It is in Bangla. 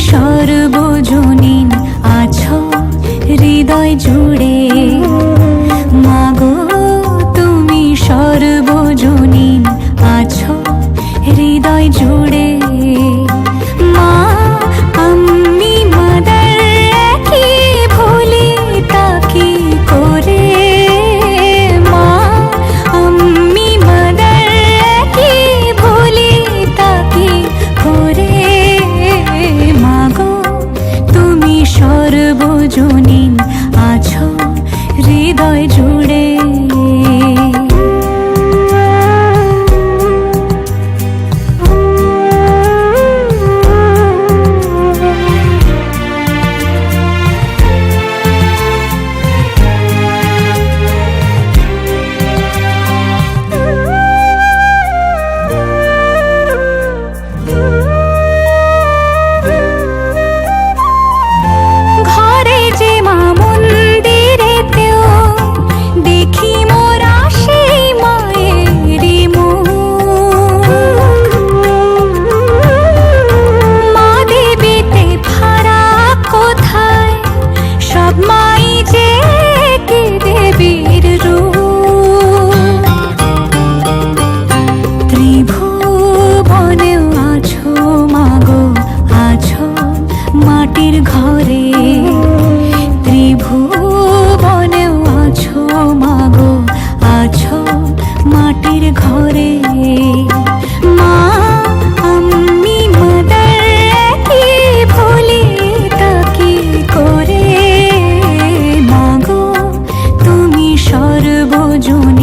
সর্বজনীন আছো হৃদয় জুড়ে, মাগো তুমি সর্বজনীন আছো হৃদয় জুড়ে। মা আমি মাদার কি ভুলি তাকি করে, মা আমি মাদার কি ভুলি তাকি করে। সর্বজনীন আছো হৃদয় জুড়ে। মাটির ঘরে ত্রিভুবনেও আছো মাগো, আছো মাটির ঘরে। মা আমি মাদার কি ভুলি তাকি করে, মাগো তুমি সর্বজনীন